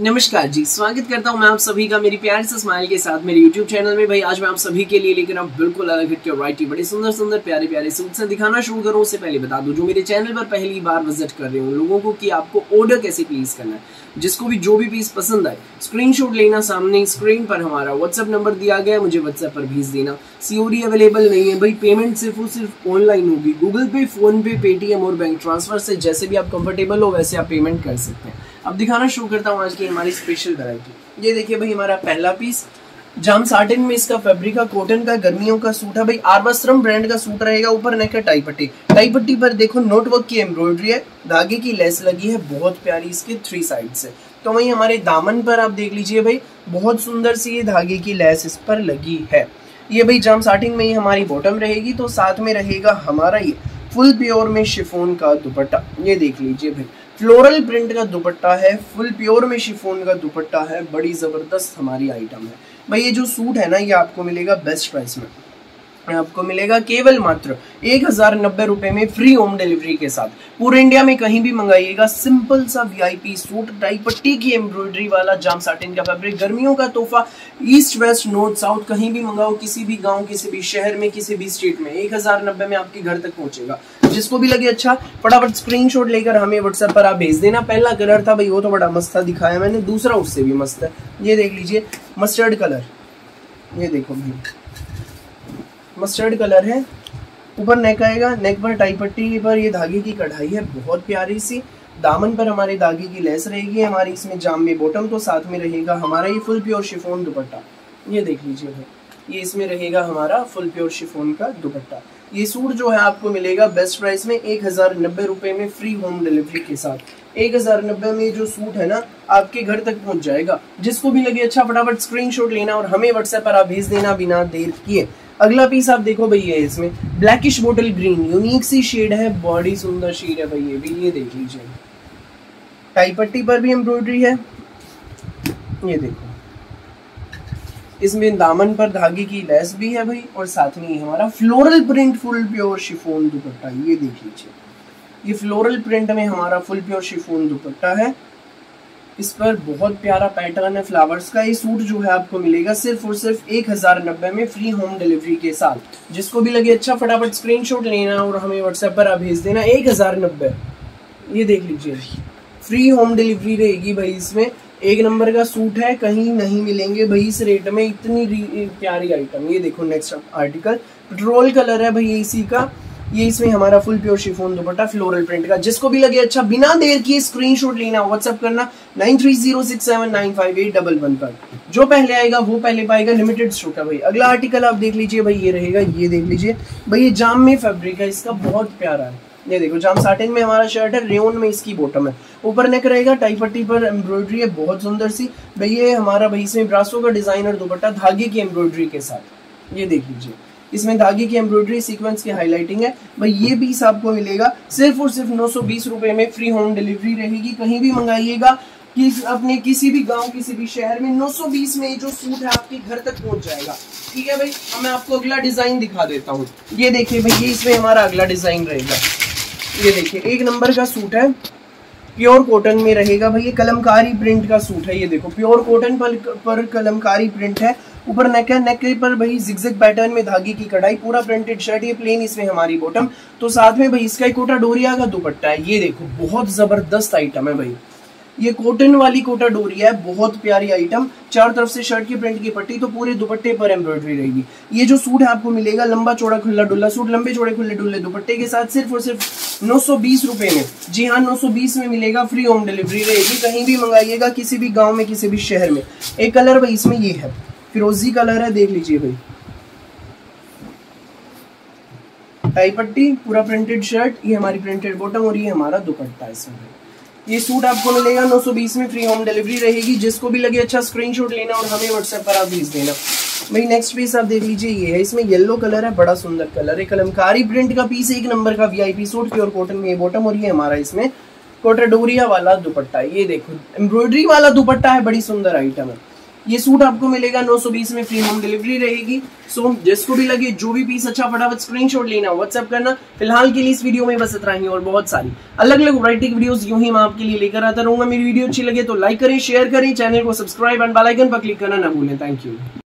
नमस्कार जी, स्वागत करता हूं मैं आप सभी का मेरी प्यार से स्माइल के साथ मेरे YouTube चैनल में। भाई आज मैं आप सभी के लिए लेकर आऊं बिल्कुल अलग हटके वैरायटी बड़े सुंदर सुंदर प्यारे प्यारे सूट से दिखाना शुरू करूं। उससे पहले बता दूं जो मेरे चैनल पर पहली बार विजिट कर रहे हो लोगों को कि आपको ऑर्डर कैसे प्लेस करना है। जिसको भी जो भी पीस पसंद आए स्क्रीनशॉट लेना, सामने स्क्रीन पर हमारा व्हाट्सएप नंबर दिया गया है, मुझे व्हाट्सएप पर भेज देना। सीओडी अवेलेबल नहीं है भाई, पेमेंट सिर्फ और सिर्फ ऑनलाइन होगी। गूगल पे, फोन पे, पेटीएम और बैंक ट्रांसफर से जैसे भी आप कंफर्टेबल हो वैसे आप पेमेंट कर सकते हैं। अब दिखाना शुरू करता हूँ आज की हमारी स्पेशल वैरायटी। ये देखिए भाई हमारा पहला पीस जाम साटिन में, इसका फैब्रिक का कॉटन का गर्मियों का सूट है भाई। आरवस्त्रम ब्रांड का सूट रहेगा। ऊपर नेक है टाई पट्टी, टाई पट्टी पर देखो नोटवर्क की एम्ब्रॉयडरी है, धागे की लेस लगी है बहुत प्यारी इसके 3 साइड से। तो वही हमारे दामन पर आप देख लीजिए भाई बहुत सुंदर सी ये धागे की लेस इस पर लगी है। ये भाई जाम साटिन में ही हमारी बॉटम रहेगी। तो साथ में रहेगा हमारा ये फुल प्योर में शिफॉन का दुपट्टा। ये देख लीजिए भाई फ्लोरल प्रिंट का दुपट्टा है, फुल प्योर में शिफॉन का दुपट्टा है। बड़ी जबरदस्त हमारी आइटम है भाई। ये जो सूट है ना ये आपको मिलेगा बेस्ट प्राइस में, आपको मिलेगा केवल मात्र 1090 रुपए में फ्री होम डिलीवरी के साथ। पूरे इंडिया में कहीं भी मंगाइएगा। सिंपल सा वीआईपी सूट, टाई पट्टी की एम्ब्रॉयडरी वाला जाम साटिन का फैब्रिक, गर्मियों का तोहफा। ईस्ट वेस्ट नॉर्थ साउथ कहीं भी मंगाओ, किसी भी गांव, किसी भी शहर में, किसी भी स्टेट में 1090 में आपके घर तक पहुंचेगा। जिसको भी लगे अच्छा फटाफट स्क्रीनशॉट लेकर हमें व्हाट्सएप पर आप भेज देना। पहला कलर था भाई वो तो बड़ा मस्त था, दिखाया मैंने। दूसरा उससे भी मस्त है, ये देख लीजिए मस्टर्ड कलर। ये देखो भाई मस्टर्ड कलर है। ऊपर नेक आएगा, नेक पर टाई पट्टी पर ये धागे की कढ़ाई है बहुत प्यारी सी। दामन पर हमारे धागे की लेस रहेगी हमारी इसमें जाम में बॉटम। तो साथ में रहेगा हमारा ये फुल प्योर शिफॉन दुपट्टा। ये देख लीजिए भाई ये इसमें रहेगा हमारा फुल प्योर शिफॉन का दुपट्टा। ये सूट जो है आपको मिलेगा बेस्ट प्राइस में 1090 रुपए में फ्री होम डिलीवरी के साथ। 1090 में जो सूट है ना आपके घर तक पहुंच जाएगा। जिसको भी लगे अच्छा फटाफट स्क्रीनशॉट लेना और हमें व्हाट्सएप पर आप भेज देना बिना देर किए। अगला पीस आप देखो भाई ये इसमें ब्लैकिश बोटल ग्रीन यूनिक सी शेड है, बड़ी सुंदर शेड है भाई। ये भी ये देख लीजिए टाई पट्टी पर भी एम्ब्रॉयडरी है। ये देखो इसमें दामन पर धागे की लेस भी है भाई। और साथ में हमारा floral print full pure chiffon दुपट्टा। ये देख लीजिए ये फ्लोरल प्रिंट में हमारा फुल प्योर शिफॉन दुपट्टा है। इस पर बहुत प्यारा पैटर्न है फ्लावर्स का। ये सूट जो है आपको मिलेगा सिर्फ और सिर्फ 1090 में फ्री होम डिलीवरी के साथ। जिसको भी लगे अच्छा फटाफट स्क्रीनशॉट लेना और हमें व्हाट्सएप पर आप भेज देना। 1090 ये देख लीजिए फ्री होम डिलीवरी रहेगी भाई। इसमें 1 नंबर का सूट है, कहीं नहीं मिलेंगे भाई इस रेट में इतनी प्यारी आइटम। ये देखो नेक्स्ट आर्टिकल पेट्रोल कलर है भाई इसी का। ये इसमें हमारा फुल प्योर शिफॉन दुपट्टा फ्लोरल प्रिंट का। जिसको भी लगे अच्छा बिना देर किए स्क्रीनशॉट लेना, व्हाट्सएप करना 9306795811 पर। जो पहले आएगा वो पहले पाएगा, लिमिटेड स्टॉक है भाई। अगला आर्टिकल आप देख लीजिए भाई ये रहेगा, ये देख लीजिए भाई ये जाम में फैब्रिक है इसका, बहुत प्यारा है। ये देखो जाम साटिन में हमारा शर्ट है, रेयन में इसकी बॉटम है। ऊपर नेक रहेगा, टाई पट्टी पर एम्ब्रॉयडरी है बहुत सुंदर सी भाई। ये हमारा भाई इसमें ब्रासो का डिजाइनर दुपट्टा धागे की एम्ब्रॉयडरी के साथ। ये देख लीजिए इसमें धागे की एम्ब्रॉयडरी सीक्वेंस की हाईलाइटिंग है भाई। ये पीस आपको मिलेगा सिर्फ और सिर्फ 920 रुपए में फ्री होम डिलीवरी रहेगी। कहीं भी मंगाइएगा कि अपने किसी भी गांव, किसी भी शहर में 920 में जो सूट है आपके घर तक पहुंच जाएगा। ठीक है भाई। अब मैं आपको अगला डिजाइन दिखा देता हूँ। ये देखिए भाई ये इसमें हमारा अगला डिजाइन रहेगा। ये देखिए 1 नंबर का सूट है, प्योर कॉटन में रहेगा भाई। ये कलमकारी प्रिंट का सूट है। ये देखो प्योर कॉटन पर कलमकारी प्रिंट है। ऊपर नेक है, नेक पर भाई जिगजैग पैटर्न में धागे की कढ़ाई, पूरा प्रिंटेड शर्ट। ये प्लेन इसमें हमारी बॉटम। तो साथ में भाई इसका कोटा डोरिया का दुपट्टा है। ये देखो बहुत जबरदस्त आइटम है भाई। ये कॉटन वाली कोटा डोरिया है, बहुत प्यारी आइटम। चारों तरफ से शर्ट की प्रिंट की पट्टी, तो पूरे दुपट्टे पर एम्ब्रॉयडरी रहेगी। ये जो सूट है आपको मिलेगा लंबा चौड़ा खुला डुल्ला सूट, लंबे चौड़े खुले डुल्ले दुपट्टे के साथ सिर्फ और सिर्फ 920 रुपए में। जी हाँ 920 में मिलेगा, फ्री होम डिलीवरी रहेगी। कहीं भी मंगाइएगा, किसी भी गाँव में, किसी भी शहर में। एक कलर भाई इसमें ये है, फिरोजी कलर है, देख लीजिए भाई। टाई पट्टी, पूरा प्रिंटेड शर्ट, ये हमारी प्रिंटेड बॉटम और ये हमारा दुपट्टा है इसमें। ये सूट आपको मिलेगा 920 में, फ्री होम डिलीवरी रहेगी। जिसको भी लगे अच्छा स्क्रीनशॉट लेना और हमें व्हाट्सएप पर आप भेज देना भाई। नेक्स्ट पीस आप देख लीजिए ये है, इसमें येलो कलर है, बड़ा सुंदर कलर है। कलमकारी प्रिंट का पीस, 1 नंबर का वीआईपी सूट, प्योर कॉटन में ये बॉटम और ये हमारा इसमें कोटा डोरिया वाला दुपट्टा। ये देखो एम्ब्रॉयडरी वाला दुपट्टा है, बड़ी सुंदर आइटम है। ये सूट आपको मिलेगा 920 में, फ्री होम डिलीवरी रहेगी। सो जिसको भी लगे जो भी पीस अच्छा, फटाफट स्क्रीनशॉट लेना, व्हाट्सएप करना। फिलहाल के लिए इस वीडियो में बस इतना ही, और बहुत सारी अलग अलग वैरायटी की वीडियोस यूं ही मैं आपके लिए लेकर आता रहूंगा। मेरी वीडियो अच्छी लगे तो लाइक करें, शेयर करें, चैनल को सब्सक्राइब एंड बेल आइकन पर क्लिक करना ना भूलें। Thank you.